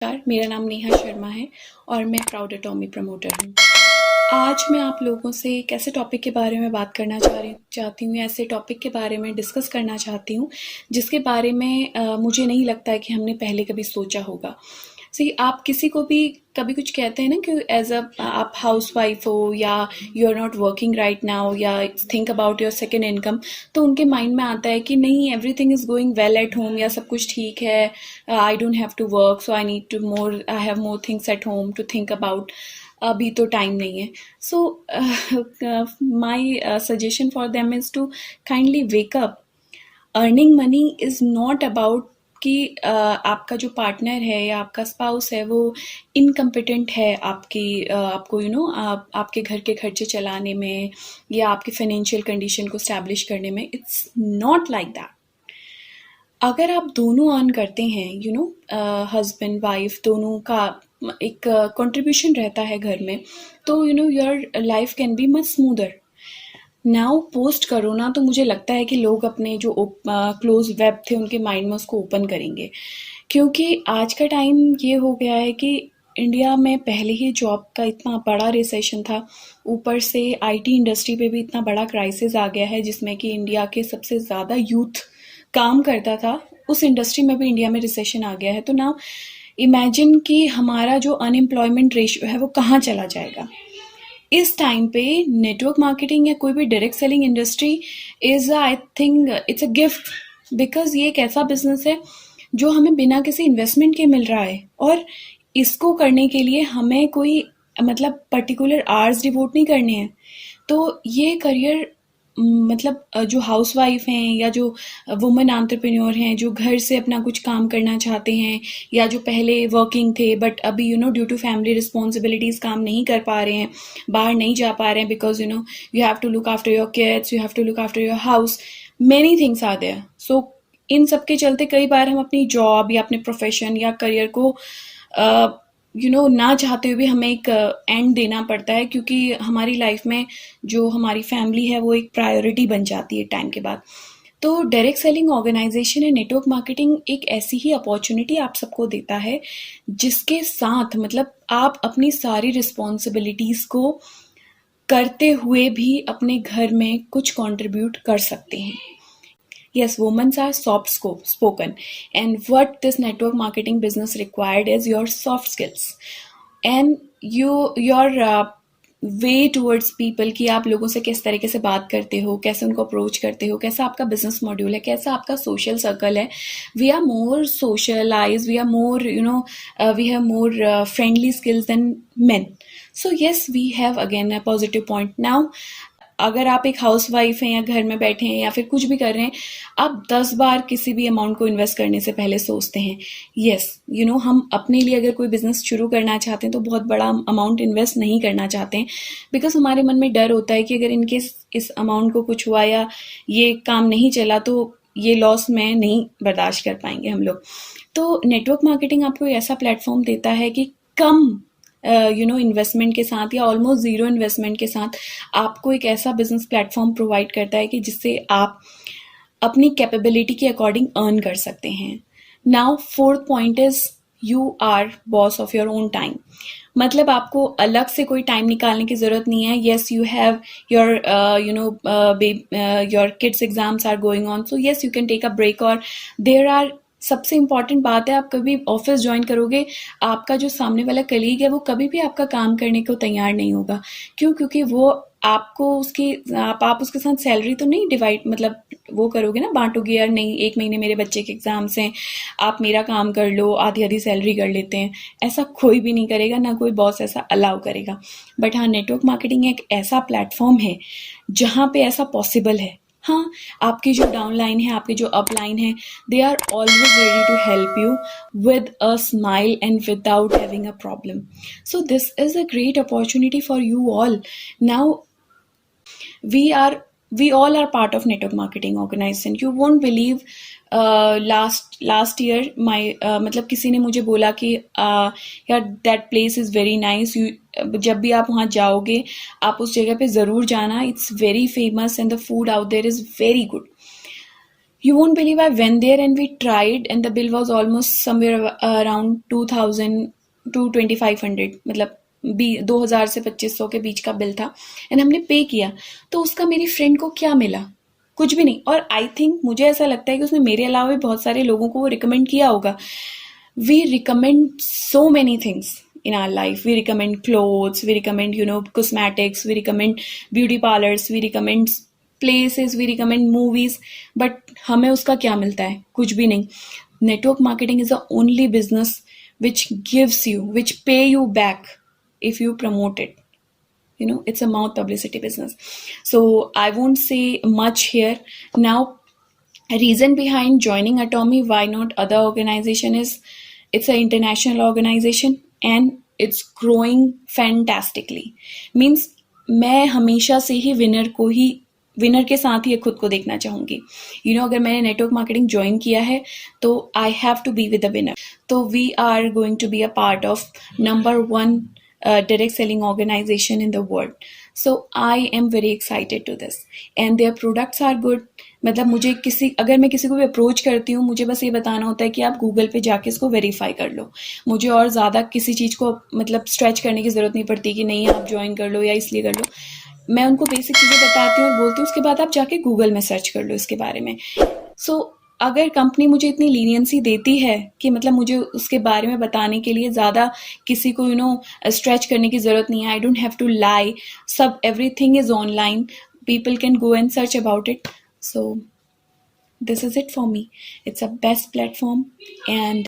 नमस्कार, मेरा नाम नेहा शर्मा है और मैं प्राउड एटॉमी प्रमोटर हूँ। आज मैं आप लोगों से एक ऐसे टॉपिक के बारे में बात करना चाहती हूँ, ऐसे टॉपिक के बारे में डिस्कस करना चाहती हूँ जिसके बारे में मुझे नहीं लगता है कि हमने पहले कभी सोचा होगा। आप किसी को भी कभी कुछ कहते हैं ना कि एज अ आप हाउस वाइफ हो या you are not working right now या think about your second income, तो उनके माइंड में आता है कि नहीं, everything is going well at home या सब कुछ ठीक है, I don't have to work, so I have more things at home to think about, अभी तो टाइम नहीं है। So my suggestion for them is to kindly wake up. Earning money is not about कि आपका जो partner है या आपका स्पाउस है वो इनकम्पिटेंट है आपको आपके घर के खर्चे चलाने में या आपकी फाइनेंशियल कंडीशन को स्टैब्लिश करने में। It's not like that. अगर आप दोनों अर्न करते हैं, हस्बैंड वाइफ दोनों का एक कंट्रीब्यूशन रहता है घर में, तो your life can be much smoother. Now post corona तो मुझे लगता है कि लोग अपने जो क्लोज वेब थे उनके माइंड में उसको ओपन करेंगे, क्योंकि आज का टाइम ये हो गया है कि इंडिया में पहले ही जॉब का इतना बड़ा रिसेशन था, ऊपर से आईटी इंडस्ट्री पे भी इतना बड़ा क्राइसिस आ गया है जिसमें कि इंडिया के सबसे ज़्यादा यूथ काम करता था, उस इंडस्ट्री में भी इंडिया में रिसेशन आ गया है। तो नाउ इमेजिन कि हमारा जो अनएम्प्लॉयमेंट रेशियो है वो कहाँ चला जाएगा। इस टाइम पे नेटवर्क मार्केटिंग या कोई भी direct selling industry is I think it's a gift, because ये एक ऐसा बिजनेस है जो हमें बिना किसी इन्वेस्टमेंट के मिल रहा है, और इसको करने के लिए हमें कोई मतलब पर्टिकुलर आवर्स डिवोट नहीं करने हैं। तो ये करियर जो हाउसवाइफ हैं या जो वुमेन एंटरप्रेन्योर हैं जो घर से अपना कुछ काम करना चाहते हैं, या जो पहले वर्किंग थे बट अभी ड्यू टू फैमिली रिस्पॉन्सिबिलिटीज काम नहीं कर पा रहे हैं, बाहर नहीं जा पा रहे हैं, because you have to look after your kids, you have to look after your house, many things are there. So इन सब के चलते कई बार हम अपनी जॉब या अपने प्रोफेशन या करियर को ना चाहते हुए भी हमें एक एंड देना पड़ता है, क्योंकि हमारी लाइफ में जो हमारी फैमिली है वो एक प्रायोरिटी बन जाती है टाइम के बाद। तो डायरेक्ट सेलिंग ऑर्गेनाइजेशन है नेटवर्क मार्केटिंग एक ऐसी ही अपॉर्चुनिटी आप सबको देता है जिसके साथ आप अपनी सारी रिस्पॉन्सिबिलिटीज को करते हुए भी अपने घर में कुछ कंट्रीब्यूट कर सकते हैं। Yes, women are spoken, and what this network marketing business required is your soft skills and your way towards people कि आप लोगों से किस तरीके से बात करते हो, कैसे उनको अप्रोच करते हो, कैसा आपका बिजनेस मॉड्यूल है, कैसा आपका सोशल सर्कल है। We are more socialize, we are more we have more friendly skills than men. So yes, we have again a positive point. Now अगर आप एक हाउस वाइफ हैं या घर में बैठे हैं या फिर कुछ भी कर रहे हैं, आप 10 बार किसी भी अमाउंट को इन्वेस्ट करने से पहले सोचते हैं। यस, हम अपने लिए अगर कोई बिजनेस शुरू करना चाहते हैं तो बहुत बड़ा अमाउंट इन्वेस्ट नहीं करना चाहते हैं, बिकॉज हमारे मन में डर होता है कि अगर इनकेस इस अमाउंट को कुछ हुआ या ये काम नहीं चला तो ये लॉस में नहीं बर्दाश्त कर पाएंगे हम लोग। तो नेटवर्क मार्केटिंग आपको ऐसा प्लेटफॉर्म देता है कि कम इन्वेस्टमेंट के साथ या ऑलमोस्ट जीरो इन्वेस्टमेंट के साथ आपको एक ऐसा बिजनेस प्लेटफॉर्म प्रोवाइड करता है कि जिससे आप अपनी कैपेबिलिटी के अकॉर्डिंग अर्न कर सकते हैं। Now fourth point is you are boss of your own time. आपको अलग से कोई टाइम निकालने की जरूरत नहीं है। Yes, you have your your kids exams are going on, so yes you can take a break. और देयर आर सबसे इम्पॉर्टेंट बात है, आप कभी ऑफिस ज्वाइन करोगे, आपका जो सामने वाला कलीग है वो कभी भी आपका काम करने को तैयार नहीं होगा। क्यों? क्योंकि वो आपको आप उसके साथ सैलरी तो नहीं डिवाइड वो करोगे ना, बांटोगे, यार नहीं 1 महीने मेरे बच्चे के एग्जाम्स हैं, आप मेरा काम कर लो, आधी आधी सैलरी कर लेते हैं। ऐसा कोई भी नहीं करेगा, ना कोई बॉस ऐसा अलाउ करेगा। बट हाँ, नेटवर्क मार्केटिंग एक ऐसा प्लेटफॉर्म है जहाँ पे ऐसा पॉसिबल है। हाँ, आपकी जो डाउन लाइन है, आपकी जो अप लाइन है, they are always ready to help you with a smile and without having a problem. So this is a great opportunity for you all. Now we all are part of network marketing organization. You won't believe last year my किसी ने मुझे बोला कि यार that place is very nice. जब भी आप वहाँ जाओगे आप उस जगह पे ज़रूर जाना. It's very famous and the food out there is very good. You won't believe I went there and we tried and the bill was almost somewhere around 2000 to 2500, मतलब 2000 से 2500 के बीच का बिल था एंड हमने पे किया. तो उसका मेरी फ्रेंड को क्या मिला? कुछ भी नहीं. और आई थिंक मुझे ऐसा लगता है कि उसने मेरे अलावा भी बहुत सारे लोगों को वो रिकमेंड किया होगा. We recommend so many things in our life. We recommend clothes, we recommend, cosmetics, we recommend beauty parlors, we recommend places, we recommend movies, but हमें उसका क्या मिलता है? कुछ भी नहीं. Network marketing is the only business which gives you, which pay you back if you promote it. It's a mouth publicity business. So I won't say much here. Now, reason behind joining Atomy, why not other organization, is it's an international organization and it's growing fantastically. Means मैं हमेशा से ही winner के साथ ही खुद को देखना चाहूँगी. अगर मैंने नेटवर्क मार्केटिंग ज्वाइन किया है तो I have to be with the winner. तो we are going to be a part of number 1 direct selling organization in the world. So I am very excited to this and their products are good. मतलब अगर मैं किसी को भी approach करती हूँ, मुझे बस ये बताना होता है कि आप गूगल पे जाके इसको वेरीफाई कर लो. मुझे और ज़्यादा किसी चीज़ को मतलब स्ट्रेच करने की ज़रूरत नहीं पड़ती कि नहीं आप ज्वाइन कर लो या इसलिए कर लो. मैं उनको बेसिक चीज़ें बताती हूँ और बोलती हूँ उसके बाद आप जाके गूगल में सर्च कर लो इसके बारे में. सो अगर कंपनी मुझे इतनी लीनियंसी देती है कि मतलब मुझे उसके बारे में बताने के लिए ज़्यादा किसी को स्ट्रेच करने की ज़रूरत नहीं है. I don't have to lie. सब everything is online. People can go and search about it. So this is it for me. It's a best platform and